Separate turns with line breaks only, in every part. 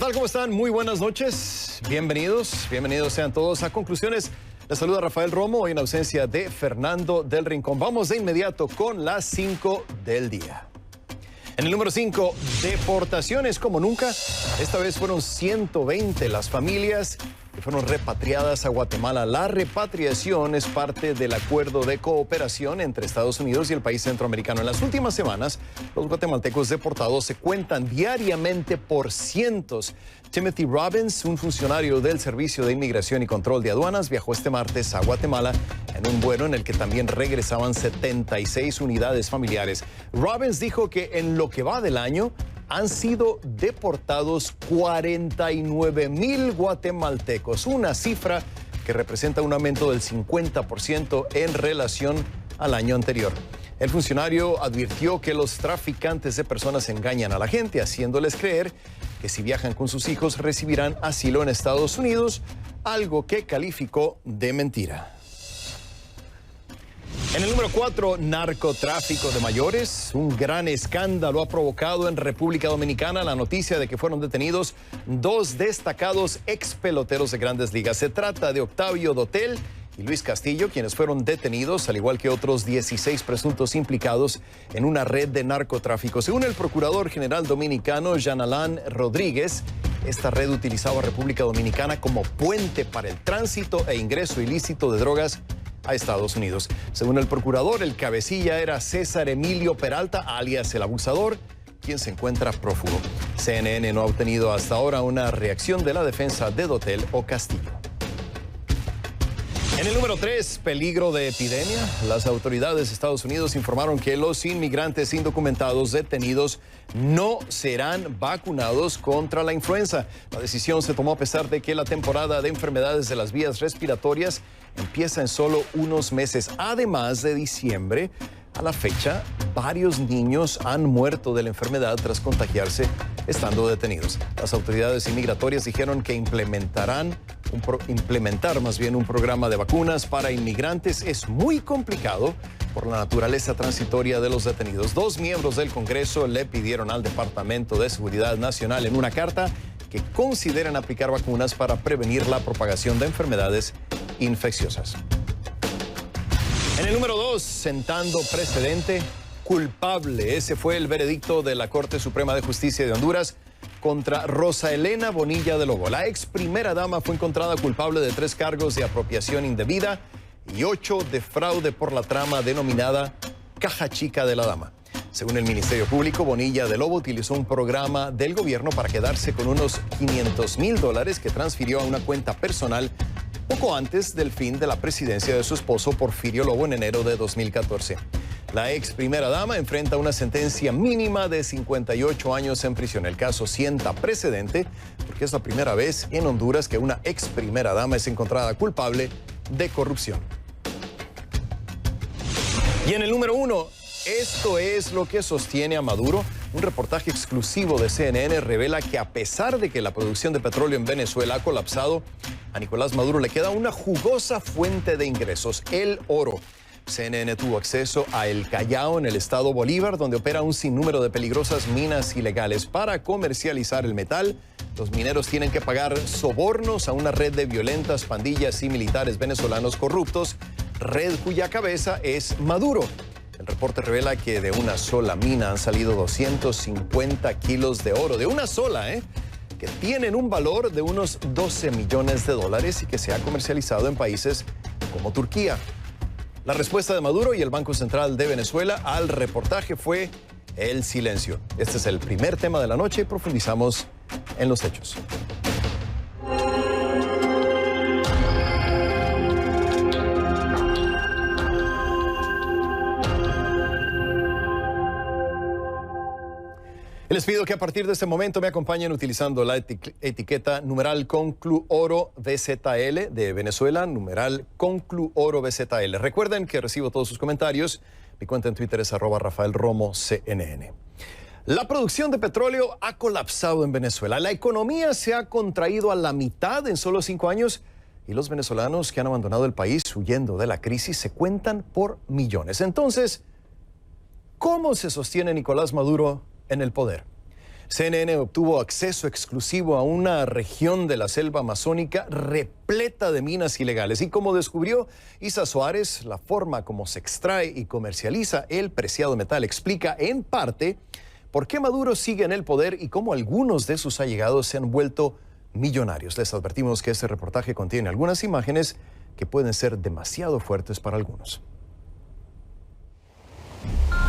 tal? ¿Cómo están? Muy buenas noches. Bienvenidos sean todos a Conclusiones. Les saluda Rafael Romo, hoy en ausencia de Fernando del Rincón. Vamos de inmediato con las 5 del día. En el número 5, deportaciones como nunca. Esta vez fueron 120 las familias que fueron repatriadas a Guatemala. La repatriación es parte del acuerdo de cooperación entre Estados Unidos y el país centroamericano. En las últimas semanas, los guatemaltecos deportados se cuentan diariamente por cientos. Timothy Robbins, un funcionario del Servicio de Inmigración y Control de Aduanas, viajó este martes a Guatemala en un vuelo en el que también regresaban 76 unidades familiares. Robbins dijo que en lo que va del año han sido deportados 49,000 guatemaltecos, una cifra que representa un aumento del 50% en relación al año anterior. El funcionario advirtió que los traficantes de personas engañan a la gente, haciéndoles creer que si viajan con sus hijos recibirán asilo en Estados Unidos, algo que calificó de mentira. En el número 4, narcotráfico de mayores. Un gran escándalo ha provocado en República Dominicana la noticia de que fueron detenidos dos destacados ex peloteros de Grandes Ligas. Se trata de Octavio Dotel y Luis Castillo, quienes fueron detenidos, al igual que otros 16 presuntos implicados en una red de narcotráfico. Según el procurador general dominicano, Jean Alain Rodríguez, esta red utilizaba a República Dominicana como puente para el tránsito e ingreso ilícito de drogas a Estados Unidos. Según el procurador, el cabecilla era César Emilio Peralta, alias el abusador, quien se encuentra prófugo. CNN no ha obtenido hasta ahora una reacción de la defensa de Dotel o Castillo. En el número 3, peligro de epidemia. Las autoridades de Estados Unidos informaron que los inmigrantes indocumentados detenidos no serán vacunados contra la influenza. La decisión se tomó a pesar de que la temporada de enfermedades de las vías respiratorias empieza en solo unos meses. Además de diciembre, a la fecha, varios niños han muerto de la enfermedad tras contagiarse estando detenidos. Las autoridades inmigratorias dijeron que implementar un programa de vacunas para inmigrantes es muy complicado por la naturaleza transitoria de los detenidos. Dos miembros del Congreso le pidieron al Departamento de Seguridad Nacional en una carta que consideren aplicar vacunas para prevenir la propagación de enfermedades infecciosas. En el número 2, sentando precedente, culpable. Ese fue el veredicto de la Corte Suprema de Justicia de Honduras contra Rosa Elena Bonilla de Lobo. La ex primera dama fue encontrada culpable de 3 cargos de apropiación indebida y 8 de fraude por la trama denominada Caja Chica de la Dama. Según el Ministerio Público, Bonilla de Lobo utilizó un programa del gobierno para quedarse con unos $500,000 que transfirió a una cuenta personal poco antes del fin de la presidencia de su esposo Porfirio Lobo en enero de 2014. La ex primera dama enfrenta una sentencia mínima de 58 años en prisión. El caso sienta precedente porque es la primera vez en Honduras que una ex primera dama es encontrada culpable de corrupción. Y en el número 1, esto es lo que sostiene a Maduro. Un reportaje exclusivo de CNN revela que a pesar de que la producción de petróleo en Venezuela ha colapsado, a Nicolás Maduro le queda una jugosa fuente de ingresos, el oro. CNN tuvo acceso a El Callao en el estado Bolívar, donde opera un sinnúmero de peligrosas minas ilegales. Para comercializar el metal, los mineros tienen que pagar sobornos a una red de violentas pandillas y militares venezolanos corruptos, red cuya cabeza es Maduro. El reporte revela que de una sola mina han salido 250 kilos de oro, de una sola, que tienen un valor de unos $12 millones y que se ha comercializado en países como Turquía. La respuesta de Maduro y el Banco Central de Venezuela al reportaje fue el silencio. Este es el primer tema de la noche y profundizamos en los hechos. Les pido que a partir de este momento me acompañen utilizando la etiqueta numeral CONCLUORO VZL de Venezuela, numeral CONCLUORO VZL. Recuerden que recibo todos sus comentarios. Mi cuenta en Twitter es @RafaelRomoCNN. La producción de petróleo ha colapsado en Venezuela. La economía se ha contraído a la mitad en solo 5 años y los venezolanos que han abandonado el país huyendo de la crisis se cuentan por millones. Entonces, ¿cómo se sostiene Nicolás Maduro en el poder? CNN obtuvo acceso exclusivo a una región de la selva amazónica repleta de minas ilegales. Y como descubrió Isa Suárez, la forma como se extrae y comercializa el preciado metal explica en parte por qué Maduro sigue en el poder y cómo algunos de sus allegados se han vuelto millonarios. Les advertimos que este reportaje contiene algunas imágenes que pueden ser demasiado fuertes para algunos.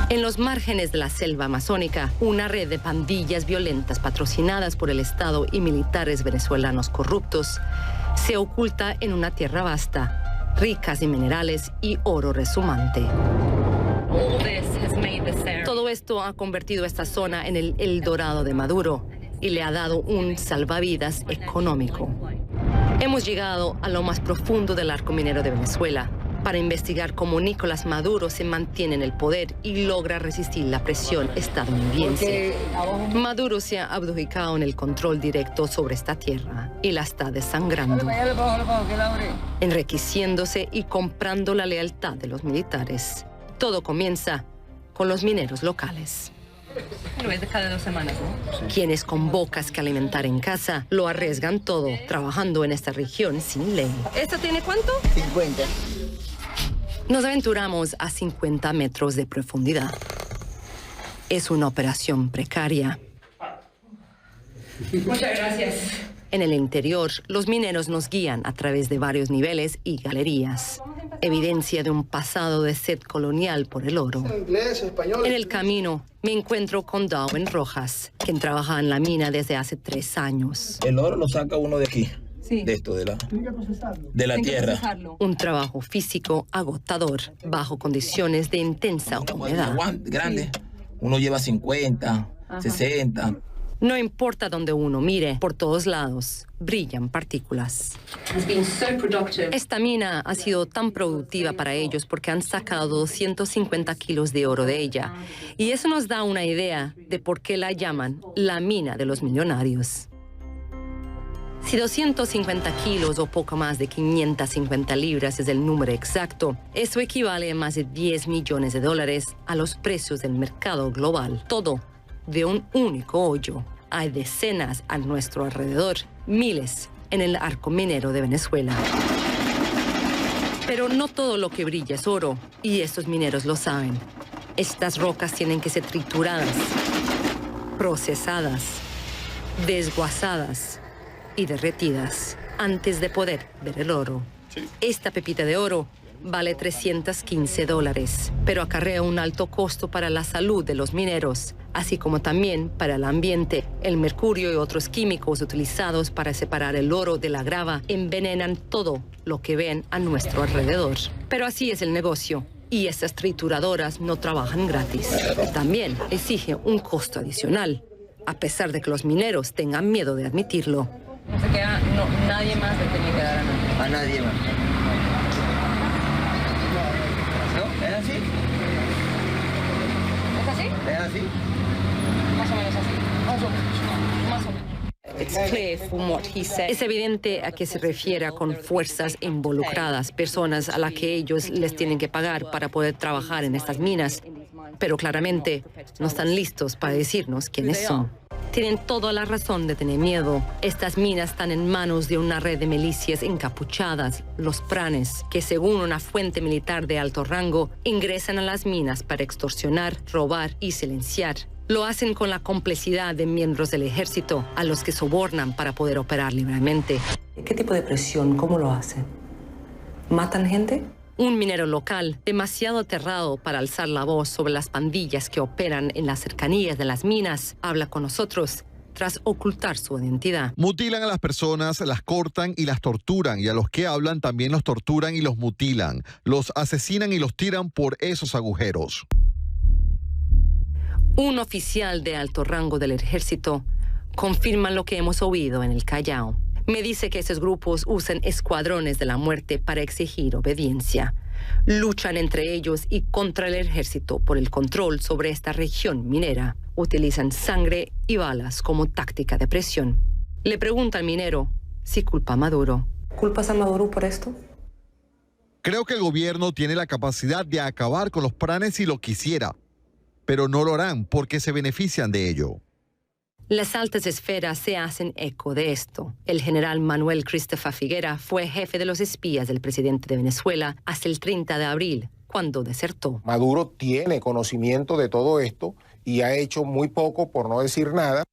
En los márgenes de la selva amazónica, una red de pandillas violentas patrocinadas por el Estado y militares venezolanos corruptos se oculta en una tierra vasta, ricas en minerales y oro resumante. Todo esto ha convertido esta zona en el Eldorado de Maduro y le ha dado un salvavidas económico. Hemos llegado a lo más profundo del arco minero de Venezuela para investigar cómo Nicolás Maduro se mantiene en el poder y logra resistir la presión estadounidense. Maduro se ha abdicado en el control directo sobre esta tierra y la está desangrando, enriqueciéndose y comprando la lealtad de los militares. Todo comienza con los mineros locales. Lo es de cada 2 semanas, ¿no? Quienes con bocas que alimentar en casa lo arriesgan todo, trabajando en esta región sin ley. ¿Esto tiene cuánto?
50.
Nos aventuramos a 50 metros de profundidad. Es una operación precaria. Muchas gracias. En el interior, los mineros nos guían a través de varios niveles y galerías. Evidencia de un pasado de sed colonial por el oro. En el camino, me encuentro con Darwin Rojas, quien trabaja en la mina desde hace 3 años.
El oro lo saca uno de aquí. Sí. De esto, de la tierra.
Un trabajo físico agotador, bajo condiciones de intensa humedad.
Grande, uno lleva 50, 60.
No importa dónde uno mire, por todos lados brillan partículas. Esta mina ha sido tan productiva para ellos porque han sacado 250 kilos de oro de ella. Y eso nos da una idea de por qué la llaman la mina de los millonarios. Si 250 kilos o poco más de 550 libras es el número exacto, eso equivale a más de 10 millones de dólares a los precios del mercado global. Todo de un único hoyo. Hay decenas a nuestro alrededor, miles en el arco minero de Venezuela. Pero no todo lo que brilla es oro, y estos mineros lo saben. Estas rocas tienen que ser trituradas, procesadas, desguazadas y derretidas antes de poder ver el oro. Esta pepita de oro vale $315, pero acarrea un alto costo para la salud de los mineros, así como también para el ambiente. El mercurio y otros químicos utilizados para separar el oro de la grava envenenan todo lo que ven a nuestro alrededor. Pero así es el negocio. Y estas trituradoras no trabajan gratis. También exige un costo adicional, a pesar de que los mineros tengan miedo de admitirlo. No se queda nadie más le tenía que dar a nadie.
A nadie más. ¿No? ¿Es así?
¿Es así?
¿Es así?
Más o menos así. Más o menos. Más o menos. Es evidente a qué se refiere con fuerzas involucradas, personas a las que ellos les tienen que pagar para poder trabajar en estas minas, pero claramente no están listos para decirnos quiénes son. Tienen toda la razón de tener miedo. Estas minas están en manos de una red de milicias encapuchadas, los pranes, que según una fuente militar de alto rango, ingresan a las minas para extorsionar, robar y silenciar. Lo hacen con la complicidad de miembros del ejército, a los que sobornan para poder operar libremente. ¿Qué tipo de presión? ¿Cómo lo hacen? ¿Matan gente? Un minero local, demasiado aterrado para alzar la voz sobre las pandillas que operan en las cercanías de las minas, habla con nosotros tras ocultar su identidad.
Mutilan a las personas, las cortan y las torturan, y a los que hablan también los torturan y los mutilan. Los asesinan y los tiran por esos agujeros.
Un oficial de alto rango del ejército confirma lo que hemos oído en el Callao. Me dice que esos grupos usan escuadrones de la muerte para exigir obediencia. Luchan entre ellos y contra el ejército por el control sobre esta región minera. Utilizan sangre y balas como táctica de presión. Le pregunta al minero si culpa a Maduro. ¿Culpas a Maduro por esto?
Creo que el gobierno tiene la capacidad de acabar con los pranes si lo quisiera, pero no lo harán porque se benefician de ello.
Las altas esferas se hacen eco de esto. El general Manuel Christopher Figuera fue jefe de los espías del presidente de Venezuela hasta el 30 de abril, cuando desertó.
Maduro tiene conocimiento de todo esto y ha hecho muy poco, por no decir nada.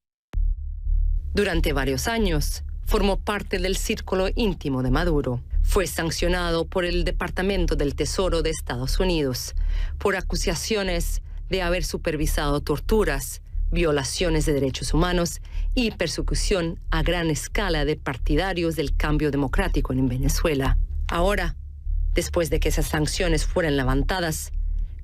Durante varios años, formó parte del círculo íntimo de Maduro. Fue sancionado por el Departamento del Tesoro de Estados Unidos por acusaciones de haber supervisado torturas, violaciones de derechos humanos y persecución a gran escala de partidarios del cambio democrático en Venezuela. Ahora, después de que esas sanciones fueran levantadas,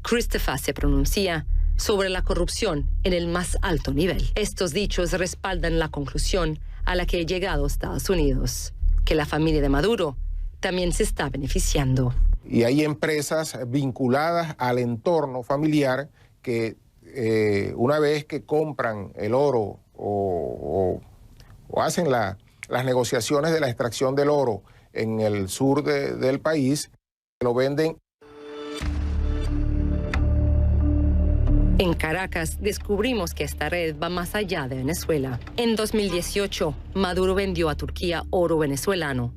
Christopher se pronuncia sobre la corrupción en el más alto nivel. Estos dichos respaldan la conclusión a la que ha llegado Estados Unidos, que la familia de Maduro también se está beneficiando.
Y hay empresas vinculadas al entorno familiar que una vez que compran el oro o hacen las negociaciones de la extracción del oro en el sur del país, lo venden.
En Caracas descubrimos que esta red va más allá de Venezuela. En 2018, Maduro vendió a Turquía oro venezolano,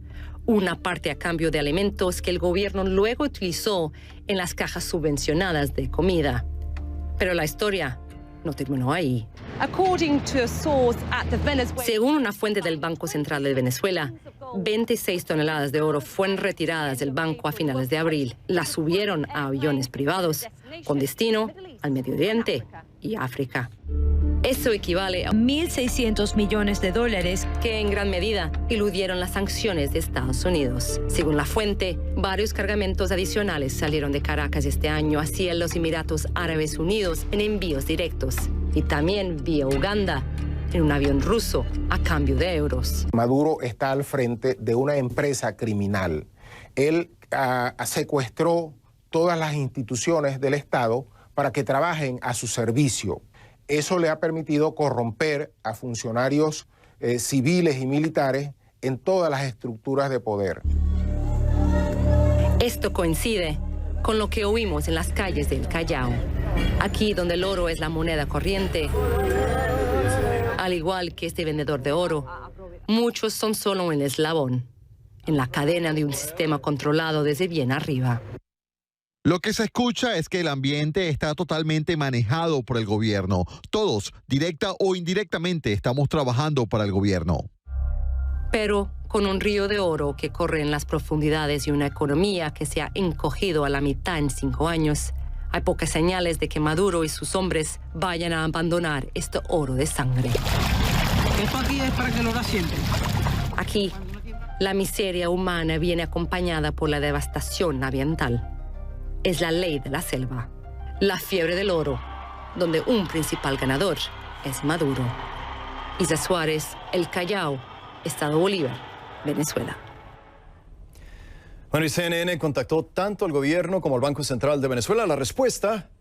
una parte a cambio de alimentos que el gobierno luego utilizó en las cajas subvencionadas de comida. Pero la historia no terminó ahí. Según una fuente del Banco Central de Venezuela, 26 toneladas de oro fueron retiradas del banco a finales de abril. Las subieron a aviones privados con destino al Medio Oriente y África. Eso equivale a 1.600 millones de dólares que en gran medida eludieron las sanciones de Estados Unidos. Según la fuente, varios cargamentos adicionales salieron de Caracas este año hacia los Emiratos Árabes Unidos en envíos directos y también vía Uganda en un avión ruso a cambio de euros.
Maduro está al frente de una empresa criminal. Él secuestró todas las instituciones del Estado para que trabajen a su servicio. Eso le ha permitido corromper a funcionarios civiles y militares en todas las estructuras de poder.
Esto coincide con lo que oímos en las calles del Callao. Aquí donde el oro es la moneda corriente, al igual que este vendedor de oro, muchos son solo un eslabón en la cadena de un sistema controlado desde bien arriba.
Lo que se escucha es que el ambiente está totalmente manejado por el gobierno. Todos, directa o indirectamente, estamos trabajando para el gobierno.
Pero con un río de oro que corre en las profundidades y una economía que se ha encogido a la mitad en 5 años, hay pocas señales de que Maduro y sus hombres vayan a abandonar este oro de sangre.
Esto aquí es para que lo asienten.
Aquí, la miseria humana viene acompañada por la devastación ambiental. Es la ley de la selva, la fiebre del oro, donde un principal ganador es Maduro. Isa Suárez, El Callao, Estado Bolívar, Venezuela.
Bueno, y CNN contactó tanto al gobierno como al Banco Central de Venezuela. La respuesta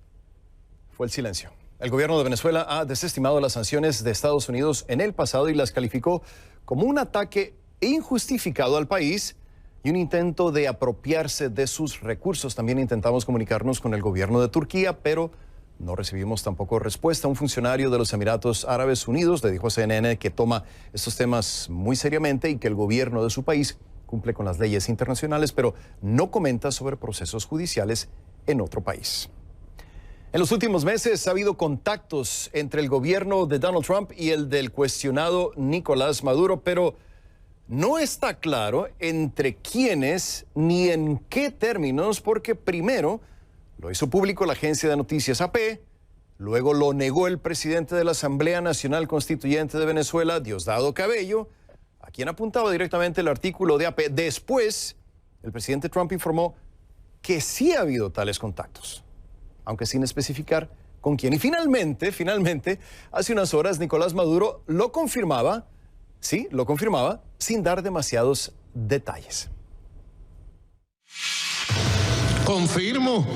fue el silencio. El gobierno de Venezuela ha desestimado las sanciones de Estados Unidos en el pasado y las calificó como un ataque injustificado al país y un intento de apropiarse de sus recursos. También intentamos comunicarnos con el gobierno de Turquía, pero no recibimos tampoco respuesta. Un funcionario de los Emiratos Árabes Unidos le dijo a CNN que toma estos temas muy seriamente y que el gobierno de su país cumple con las leyes internacionales, pero no comenta sobre procesos judiciales en otro país. En los últimos meses ha habido contactos entre el gobierno de Donald Trump y el del cuestionado Nicolás Maduro, pero no está claro entre quiénes ni en qué términos, porque primero lo hizo público la agencia de noticias AP, luego lo negó el presidente de la Asamblea Nacional Constituyente de Venezuela, Diosdado Cabello, a quien apuntaba directamente el artículo de AP. Después, el presidente Trump informó que sí ha habido tales contactos, aunque sin especificar con quién. Y finalmente, hace unas horas Nicolás Maduro lo confirmaba, sí, lo confirmaba, sin dar demasiados detalles.
Confirmo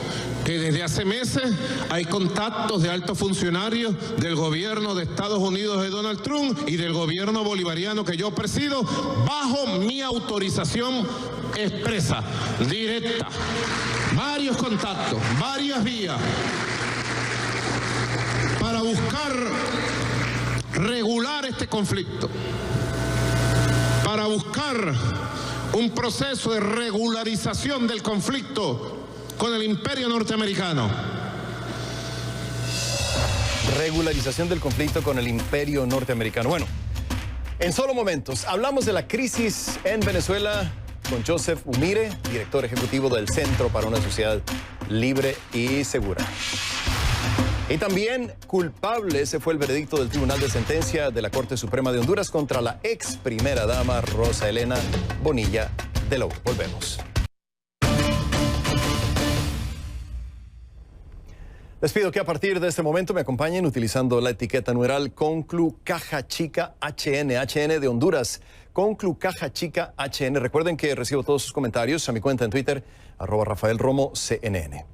que desde hace meses hay contactos de altos funcionarios del gobierno de Estados Unidos de Donald Trump y del gobierno bolivariano que yo presido bajo mi autorización expresa, directa. Varios contactos, varias vías para buscar regular este conflicto, para buscar un proceso de regularización del conflicto con el imperio norteamericano.
Regularización del conflicto con el imperio norteamericano. Bueno, en solo momentos hablamos de la crisis en Venezuela con Joseph Umire, director ejecutivo del Centro para una Sociedad Libre y Segura. Y también culpable, ese fue el veredicto del Tribunal de Sentencia de la Corte Suprema de Honduras contra la ex primera dama Rosa Elena Bonilla de Lobo. Volvemos. Les pido que a partir de este momento me acompañen utilizando la etiqueta numeral Conclu Caja Chica HN, HN de Honduras. Conclu Caja Chica HN. Recuerden que recibo todos sus comentarios a mi cuenta en Twitter, @RafaelRomoCNN.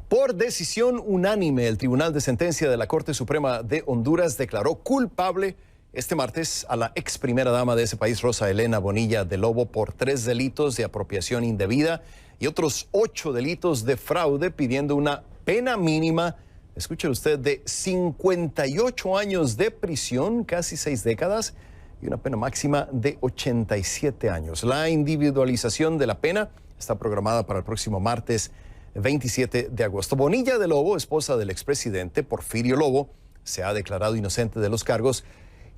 Por decisión unánime, el Tribunal de Sentencia de la Corte Suprema de Honduras declaró culpable este martes a la ex primera dama de ese país, Rosa Elena Bonilla de Lobo, por 3 delitos de apropiación indebida y otros 8 delitos de fraude, pidiendo una pena mínima, escuche usted, de 58 años de prisión, casi 6 décadas, y una pena máxima de 87 años. La individualización de la pena está programada para el próximo martes 27 de agosto. Bonilla de Lobo, esposa del expresidente Porfirio Lobo, se ha declarado inocente de los cargos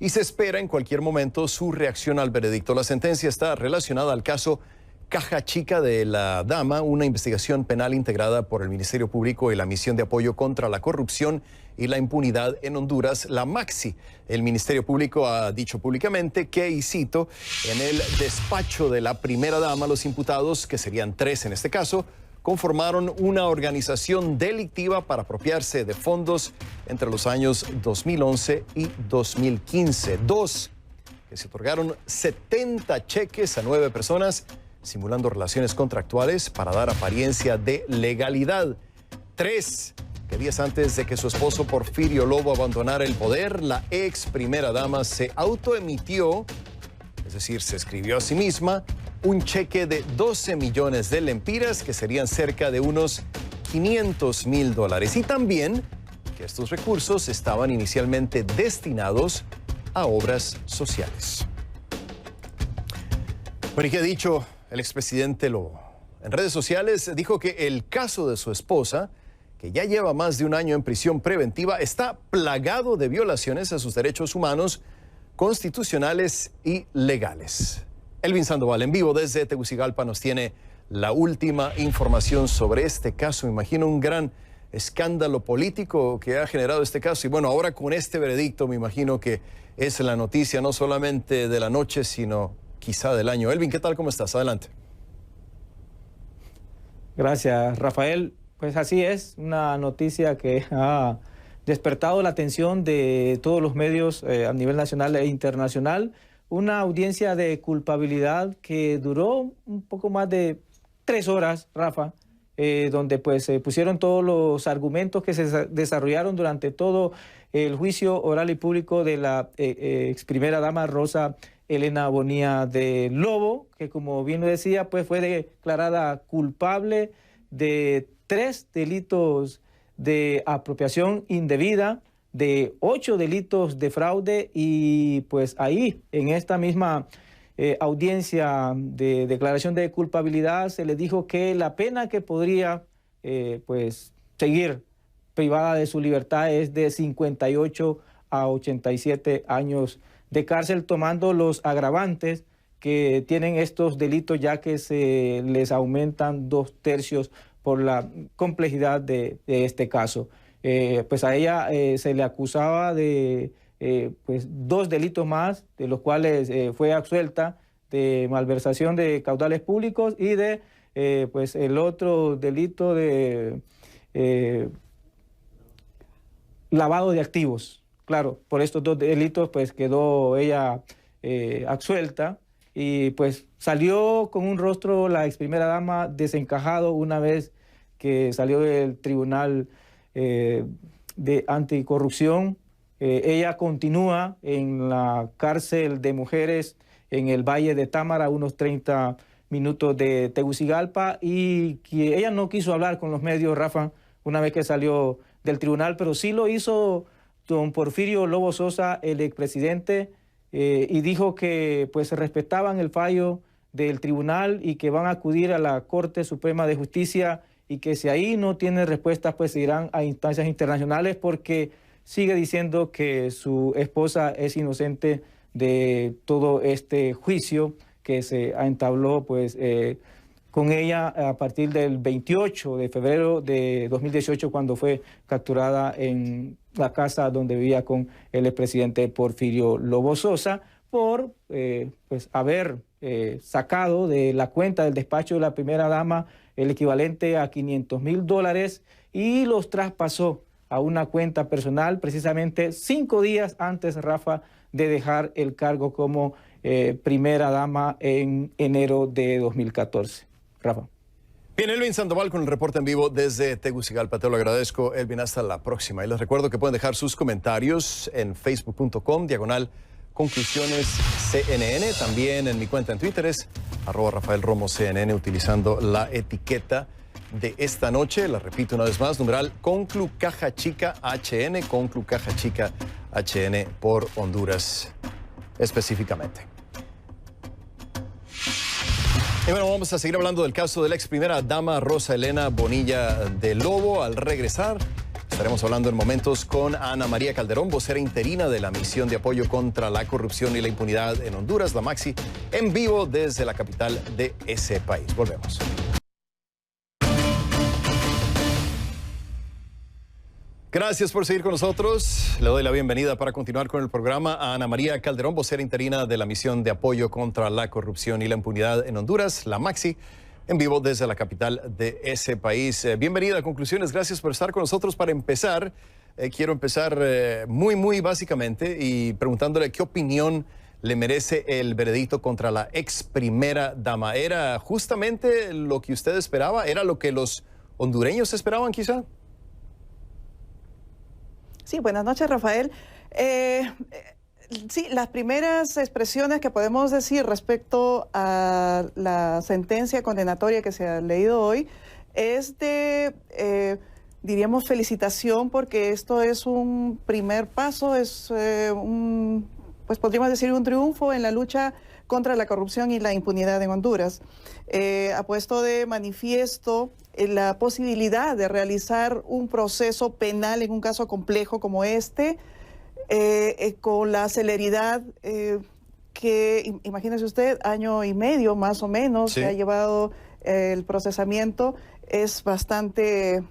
y se espera en cualquier momento su reacción al veredicto. La sentencia está relacionada al caso Caja Chica de la Dama, una investigación penal integrada por el Ministerio Público y la Misión de Apoyo contra la Corrupción y la Impunidad en Honduras, la MAXI. El Ministerio Público ha dicho públicamente que, y cito, en el despacho de la primera dama, los imputados, que serían 3 en este caso, conformaron una organización delictiva para apropiarse de fondos entre los años 2011 y 2015. 2, que se otorgaron 70 cheques a 9 personas, simulando relaciones contractuales para dar apariencia de legalidad. 3, que días antes de que su esposo Porfirio Lobo abandonara el poder, la ex primera dama se autoemitió, es decir, se escribió a sí misma, un cheque de 12 millones de lempiras, que serían cerca de unos $500,000. Y también que estos recursos estaban inicialmente destinados a obras sociales. Bueno, ¿y qué ha dicho el expresidente Lobo? En redes sociales dijo que el caso de su esposa, que ya lleva más de un año en prisión preventiva, está plagado de violaciones a sus derechos humanos, constitucionales y legales. Elvin Sandoval, en vivo desde Tegucigalpa, nos tiene la última información sobre este caso. Me imagino un gran escándalo político que ha generado este caso. Y bueno, ahora con este veredicto me imagino que es la noticia no solamente de la noche, sino quizá del año. Elvin, ¿qué tal? ¿Cómo estás? Adelante.
Gracias, Rafael. Pues así es, una noticia que ha despertado la atención de todos los medios a nivel nacional e internacional. Una audiencia de culpabilidad que duró un poco más de 3 horas, Rafa, donde pues se pusieron todos los argumentos que se desarrollaron durante todo el juicio oral y público de la ex primera dama Rosa Elena Bonilla de Lobo, que como bien lo decía, pues fue declarada culpable de 3 delitos de apropiación indebida, de 8 delitos de fraude, y pues ahí en esta misma audiencia de declaración de culpabilidad se le dijo que la pena que podría pues seguir privada de su libertad es de 58 a 87 años de cárcel, tomando los agravantes que tienen estos delitos, ya que se les aumentan 2/3 por la complejidad de este caso. Pues a ella se le acusaba de pues 2 delitos más, de los cuales fue absuelta, de malversación de caudales públicos y de pues el otro delito de lavado de activos. Claro, por estos 2 delitos pues quedó ella absuelta, y pues salió con un rostro la ex primera dama desencajado una vez que salió del Tribunal de Anticorrupción. Ella continúa en la cárcel de mujeres en el Valle de Támara, unos 30 minutos de Tegucigalpa, y que ella no quiso hablar con los medios, Rafa, una vez que salió del tribunal, pero sí lo hizo don Porfirio Lobo Sosa, el expresidente, y dijo que pues respetaban el fallo del tribunal y que van a acudir a la Corte Suprema de Justicia y que si ahí no tienen respuestas, pues se irán a instancias internacionales, porque sigue diciendo que su esposa es inocente de todo este juicio que se entabló pues con ella a partir del 28 de febrero de 2018, cuando fue capturada en la casa donde vivía con el expresidente Porfirio Lobo Sosa, por pues haber sacado de la cuenta del despacho de la primera dama el equivalente a $500,000 y los traspasó a una cuenta personal precisamente 5 días antes, Rafa, de dejar el cargo como primera dama en enero de 2014. Rafa.
Bien, Elvin Sandoval con el reporte en vivo desde Tegucigalpa. Te lo agradezco, Elvin. Hasta la próxima. Y les recuerdo que pueden dejar sus comentarios en facebook.com/conclusionesCNN. También en mi cuenta en Twitter es @RafaelRomoCNN, utilizando la etiqueta de esta noche. La repito una vez más, numeral Conclu Caja Chica HN, Conclu Caja Chica HN por Honduras específicamente. Y bueno, vamos a seguir hablando del caso de la ex primera dama Rosa Elena Bonilla de Lobo. Al regresar, estaremos hablando en momentos con Ana María Calderón, vocera interina de la Misión de Apoyo contra la Corrupción y la Impunidad en Honduras, la MAXI, en vivo desde la capital de ese país. Volvemos. Gracias por seguir con nosotros. Le doy la bienvenida para continuar con el programa a Ana María Calderón, vocera interina de la Misión de Apoyo contra la Corrupción y la Impunidad en Honduras, la MAXI, en vivo desde la capital de ese país. Bienvenida a Conclusiones. Gracias por estar con nosotros. Para empezar, quiero empezar muy básicamente y preguntándole qué opinión le merece el veredicto contra la ex primera dama. ¿Era justamente lo que usted esperaba? ¿Era lo que los hondureños esperaban quizá?
Sí, buenas noches, Rafael. Sí, las primeras expresiones que podemos decir respecto a la sentencia condenatoria que se ha leído hoy es de, diríamos, felicitación, porque esto es un primer paso, es pues podríamos decir un triunfo en la lucha contra la corrupción y la impunidad en Honduras. Ha puesto de manifiesto la posibilidad de realizar un proceso penal en un caso complejo como este, con la celeridad que, imagínese usted, 1 año y medio más o menos, sí, que ha llevado el procesamiento. Es bastante,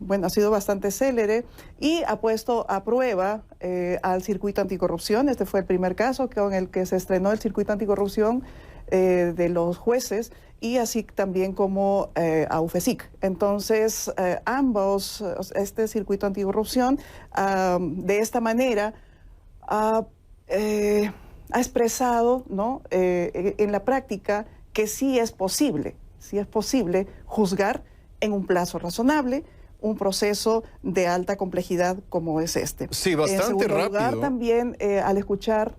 bueno, ha sido bastante célere y ha puesto a prueba al circuito anticorrupción. Este fue el primer caso con el que se estrenó el circuito anticorrupción de los jueces, y así también como a UFESIC. Entonces, ambos, este circuito anticorrupción, de esta manera ha expresado, ¿no?, en la práctica que sí es posible juzgar en un plazo razonable un proceso de alta complejidad como es este.
Sí, bastante rápido. En segundo lugar,
también al escuchar...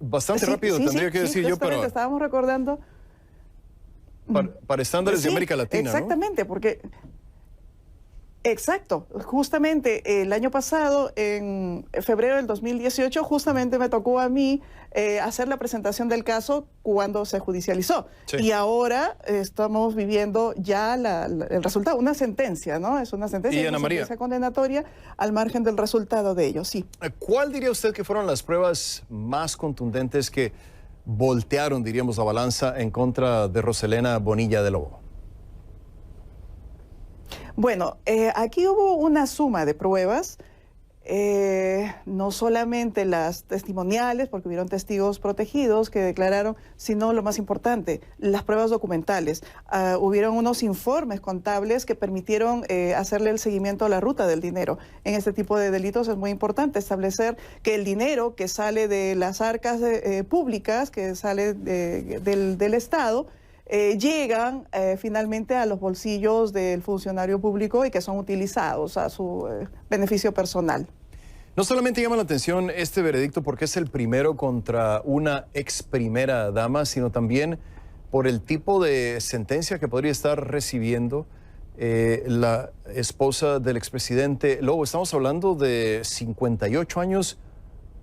Bastante rápido, tendría que decir yo, pero...
Estábamos recordando...
Para estándares de América Latina,
exactamente, ¿no? Porque... Exacto, justamente el año pasado, en febrero del 2018, justamente me tocó a mí hacer la presentación del caso cuando se judicializó. Sí. Y ahora estamos viviendo ya el resultado, una sentencia, ¿no? Es una sentencia,
Ana María,
sentencia condenatoria al margen del resultado de ello, sí.
¿Cuál diría usted que fueron las pruebas más contundentes que voltearon, diríamos, la balanza en contra de Rosa Elena Bonilla de Lobo?
Bueno, aquí hubo una suma de pruebas, no solamente las testimoniales, porque hubieron testigos protegidos que declararon, sino lo más importante, las pruebas documentales. Hubieron unos informes contables que permitieron hacerle el seguimiento a la ruta del dinero. En este tipo de delitos es muy importante establecer que el dinero que sale de las arcas públicas, que sale del Estado, llegan finalmente a los bolsillos del funcionario público y que son utilizados a su beneficio personal.
No solamente llama la atención este veredicto porque es el primero contra una ex primera dama, sino también por el tipo de sentencia que podría estar recibiendo la esposa del expresidente Lobo. Estamos hablando de 58 años,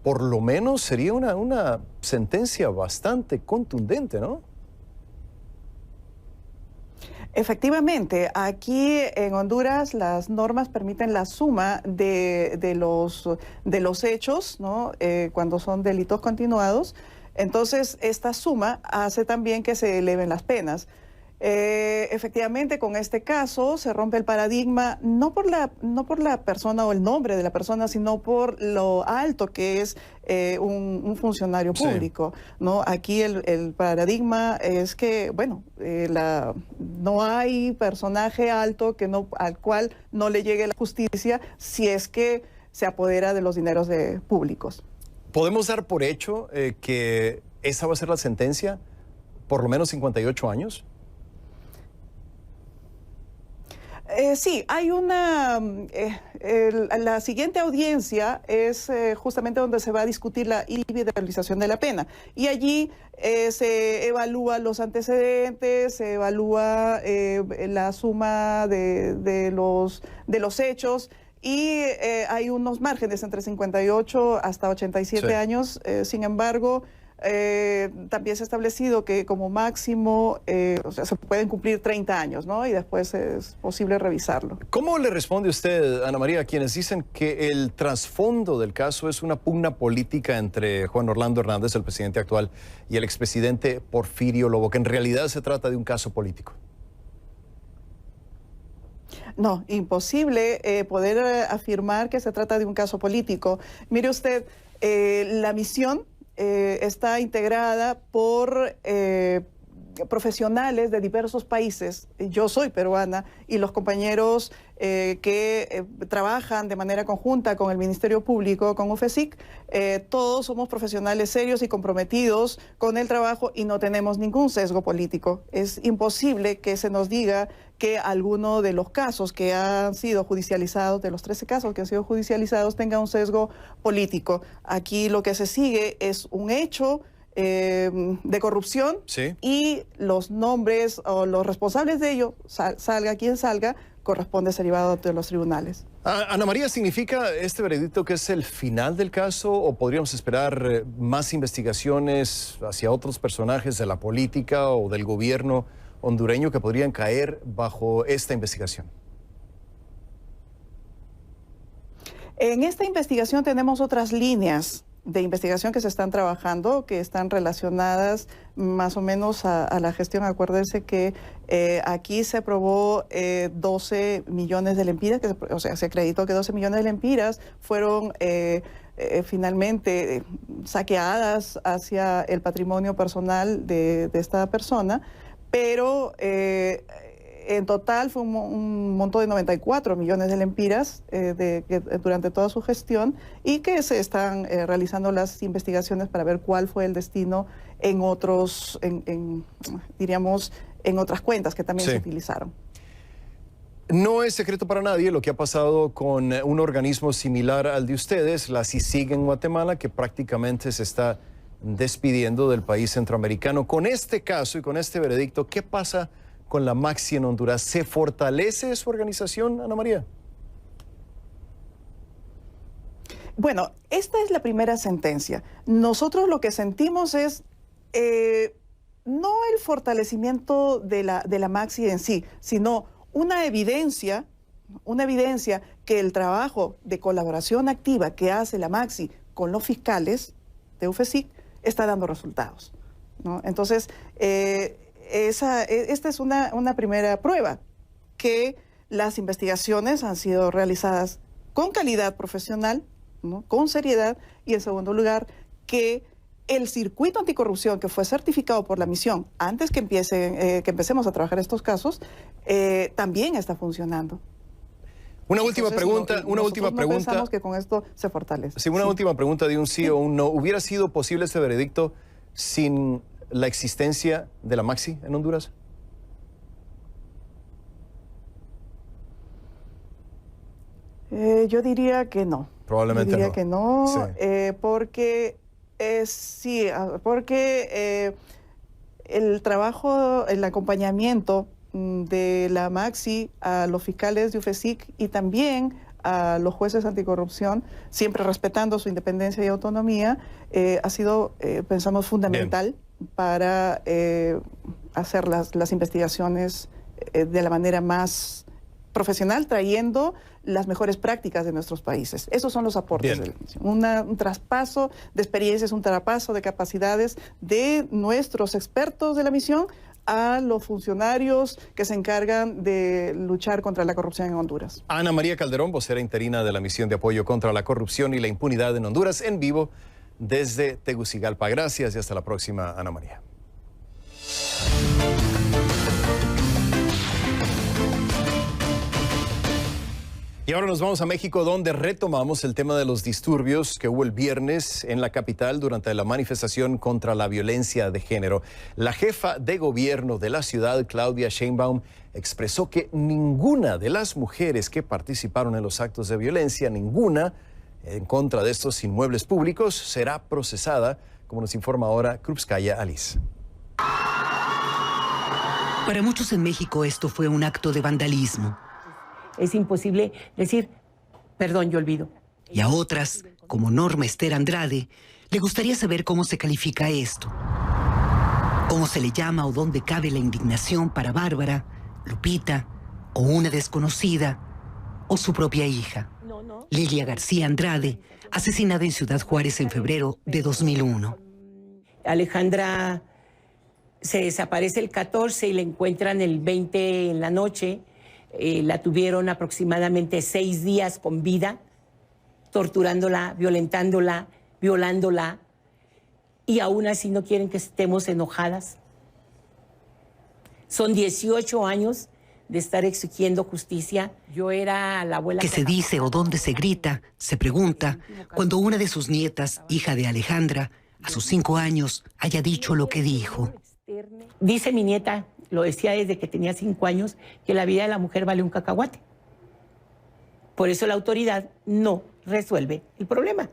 por lo menos sería una sentencia bastante contundente, ¿no?
Efectivamente, aquí en Honduras las normas permiten la suma de los hechos, ¿no? Cuando son delitos continuados. Entonces, esta suma hace también que se eleven las penas. Efectivamente, con este caso se rompe el paradigma, no por la persona o el nombre de la persona, sino por lo alto que es un funcionario público, sí, ¿no? Aquí el paradigma es que, bueno, no hay personaje alto al cual no le llegue la justicia si es que se apodera de los dineros públicos.
¿Podemos dar por hecho que esa va a ser la sentencia? ¿Por lo menos 58 años?
Sí, hay la siguiente audiencia es justamente donde se va a discutir la individualización de la pena. Y allí se evalúan los antecedentes, se evalúa la suma de los hechos. Y hay unos márgenes entre 58 hasta 87 sí, años. Sin embargo, también se ha establecido que como máximo se pueden cumplir 30 años, ¿no? Y después es posible revisarlo.
¿Cómo le responde usted, Ana María, a quienes dicen que el trasfondo del caso es una pugna política entre Juan Orlando Hernández, el presidente actual, y el expresidente Porfirio Lobo, que en realidad se trata de un caso político?
No, imposible poder afirmar que se trata de un caso político. Mire usted, la misión está integrada por profesionales de diversos países. Yo soy peruana y los compañeros que trabajan de manera conjunta con el Ministerio Público, con UFESIC, todos somos profesionales serios y comprometidos con el trabajo y no tenemos ningún sesgo político. Es imposible que se nos diga que alguno de los casos que han sido judicializados, de los 13 casos que han sido judicializados, tenga un sesgo político. Aquí lo que se sigue es un hecho de corrupción, sí, y los nombres o los responsables de ello, salga quien salga, corresponde ser llevado ante los tribunales.
Ana María, ¿significa este veredicto que es el final del caso o podríamos esperar más investigaciones hacia otros personajes de la política o del gobierno hondureño que podrían caer bajo esta investigación?
En esta investigación tenemos otras líneas de investigación que se están trabajando, que están relacionadas más o menos a la gestión. Acuérdense que aquí se aprobó 12 millones de lempiras, o sea, se acreditó que 12 millones de lempiras fueron finalmente saqueadas hacia el patrimonio personal de esta persona, pero en total fue un monto de 94 millones de lempiras durante toda su gestión, y que se están realizando las investigaciones para ver cuál fue el destino en otros, diríamos, en otras cuentas que también se utilizaron.
No es secreto para nadie lo que ha pasado con un organismo similar al de ustedes, la CICIG en Guatemala, que prácticamente se está despidiendo del país centroamericano. Con este caso y con este veredicto, ¿qué pasa con la Maxi en Honduras? ¿Se fortalece su organización, Ana María?
Bueno, esta es la primera sentencia. Nosotros lo que sentimos es no el fortalecimiento de la Maxi en sí, sino una evidencia que el trabajo de colaboración activa que hace la Maxi con los fiscales de UFESIC está dando resultados, ¿no? Entonces, esta es una primera prueba, que las investigaciones han sido realizadas con calidad profesional, ¿no?, con seriedad, y en segundo lugar, que el circuito anticorrupción que fue certificado por la misión antes que empecemos a trabajar estos casos, también está funcionando.
Una última pregunta.
Pensamos que con esto se fortalece.
Sí, una última pregunta de un sí o un no. ¿Hubiera sido posible este veredicto sin la existencia de la Maxi en Honduras?
Yo diría que no.
Probablemente
yo diría que no, sí. Porque el trabajo, el acompañamiento de la Maxi a los fiscales de UFESIC y también a los jueces anticorrupción, siempre respetando su independencia y autonomía, ha sido, pensamos, fundamental para hacer las investigaciones de la manera más profesional, trayendo las mejores prácticas de nuestros países. Esos son los aportes de la misión. Un traspaso de experiencias, un traspaso de capacidades de nuestros expertos de la misión a los funcionarios que se encargan de luchar contra la corrupción en Honduras.
Ana María Calderón, vocera interina de la Misión de Apoyo contra la Corrupción y la Impunidad en Honduras, en vivo desde Tegucigalpa. Gracias y hasta la próxima, Ana María. Y ahora nos vamos a México, donde retomamos el tema de los disturbios que hubo el viernes en la capital durante la manifestación contra la violencia de género. La jefa de gobierno de la ciudad, Claudia Sheinbaum, expresó que ninguna de las mujeres que participaron en los actos de violencia, ninguna en contra de estos inmuebles públicos, será procesada, como nos informa ahora Krupskaya Alice.
Para muchos en México esto fue un acto de vandalismo.
Es imposible decir, perdón, yo olvido.
Y a otras, como Norma Esther Andrade, le gustaría saber cómo se califica esto. Cómo se le llama o dónde cabe la indignación para Bárbara, Lupita, o una desconocida, o su propia hija. Lilia García Andrade, asesinada en Ciudad Juárez en febrero de 2001.
Alejandra se desaparece el 14 y la encuentran el 20 en la noche. La tuvieron aproximadamente 6 días con vida, torturándola, violentándola, violándola, y aún así no quieren que estemos enojadas. Son 18 años de estar exigiendo justicia. Yo era la abuela...
¿Qué se dice o dónde se grita? Se pregunta cuando una de sus nietas, hija de Alejandra, a sus 5 años, haya dicho lo que dijo.
Dice mi nieta, lo decía desde que tenía 5 años, que la vida de la mujer vale un cacahuate. Por eso la autoridad no resuelve el problema.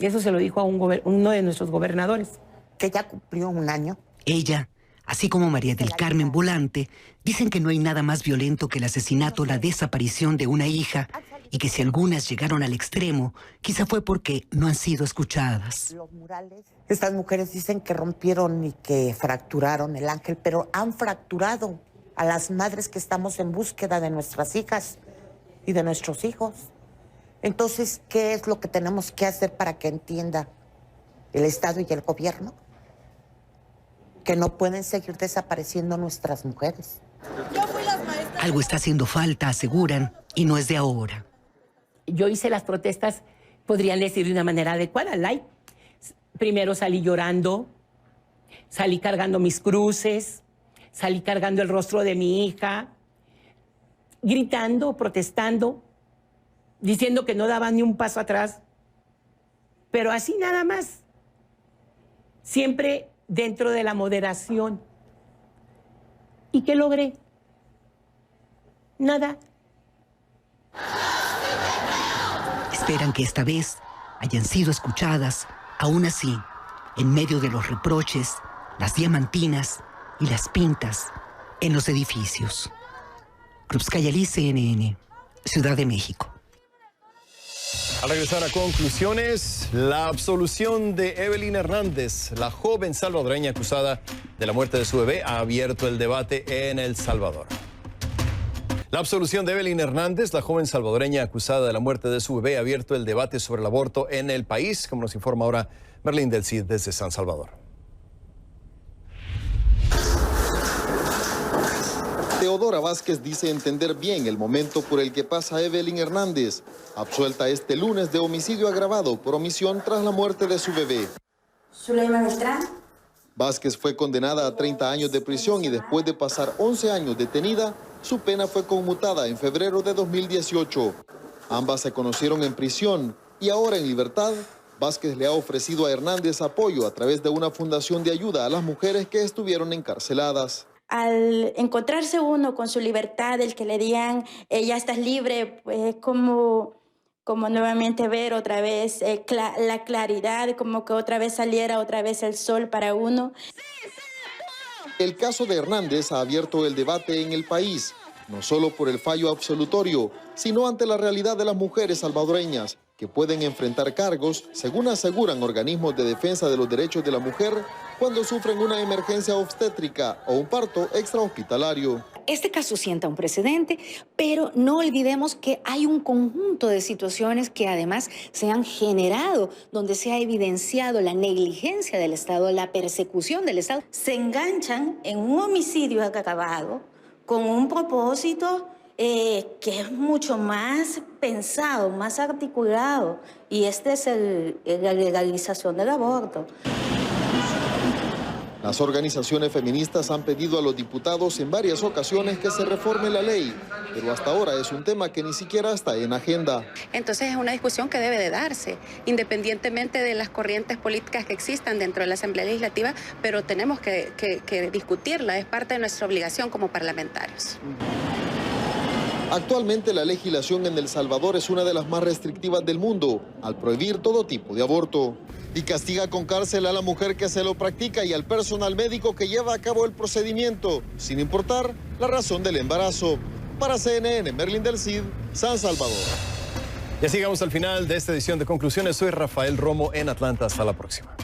Y eso se lo dijo a uno de nuestros gobernadores.
Que ya cumplió 1 año.
Ella, así como María del Carmen Volante, dicen que no hay nada más violento que el asesinato o la desaparición de una hija, y que si algunas llegaron al extremo, quizá fue porque no han sido escuchadas.
Estas mujeres dicen que rompieron y que fracturaron el ángel, pero han fracturado a las madres que estamos en búsqueda de nuestras hijas y de nuestros hijos. Entonces, ¿qué es lo que tenemos que hacer para que entienda el Estado y el gobierno? Que no pueden seguir desapareciendo nuestras mujeres.
Algo está haciendo falta, aseguran, y no es de ahora.
Yo hice las protestas, podrían decir de una manera adecuada, light. Primero salí llorando, salí cargando mis cruces, salí cargando el rostro de mi hija, gritando, protestando, diciendo que no daba ni un paso atrás, pero así nada más, siempre dentro de la moderación. ¿Y qué logré? Nada.
Esperan que esta vez hayan sido escuchadas, aún así, en medio de los reproches, las diamantinas y las pintas en los edificios. Krupskaya Alice, CNN, Ciudad de México.
Al regresar a conclusiones, la absolución de Evelyn Hernández, la joven salvadoreña acusada de la muerte de su bebé, ha abierto el debate en El Salvador. La absolución de Evelyn Hernández, la joven salvadoreña acusada de la muerte de su bebé, ha abierto el debate sobre el aborto en el país, como nos informa ahora Merlín del Cid desde San Salvador.
Teodora Vázquez dice entender bien el momento por el que pasa Evelyn Hernández, absuelta este lunes de homicidio agravado por omisión tras la muerte de su bebé. Vázquez fue condenada a 30 años de prisión y después de pasar 11 años detenida, su pena fue conmutada en febrero de 2018. Ambas se conocieron en prisión y ahora en libertad, Vázquez le ha ofrecido a Hernández apoyo a través de una fundación de ayuda a las mujeres que estuvieron encarceladas.
Al encontrarse uno con su libertad, el que le digan, ya estás libre, pues como nuevamente ver otra vez la claridad, como que otra vez saliera otra vez el sol para uno. ¡Sí se pudo!
El caso de Hernández ha abierto el debate en el país, no solo por el fallo absolutorio, sino ante la realidad de las mujeres salvadoreñas, que pueden enfrentar cargos, según aseguran organismos de defensa de los derechos de la mujer, cuando sufren una emergencia obstétrica o un parto extrahospitalario.
Este caso sienta un precedente, pero no olvidemos que hay un conjunto de situaciones que además se han generado, donde se ha evidenciado la negligencia del Estado, la persecución del Estado.
Se enganchan en un homicidio agravado con un propósito que es mucho más pensado, más articulado, y este es la legalización del aborto.
Las organizaciones feministas han pedido a los diputados en varias ocasiones que se reforme la ley, pero hasta ahora es un tema que ni siquiera está en agenda.
Entonces es una discusión que debe de darse, independientemente de las corrientes políticas que existan dentro de la Asamblea Legislativa, pero tenemos que discutirla, es parte de nuestra obligación como parlamentarios.
Actualmente la legislación en El Salvador es una de las más restrictivas del mundo, al prohibir todo tipo de aborto. Y castiga con cárcel a la mujer que se lo practica y al personal médico que lleva a cabo el procedimiento, sin importar la razón del embarazo. Para CNN, Merlin del Cid, San Salvador.
Ya llegamos al final de esta edición de Conclusiones. Soy Rafael Romo en Atlanta. Hasta la próxima.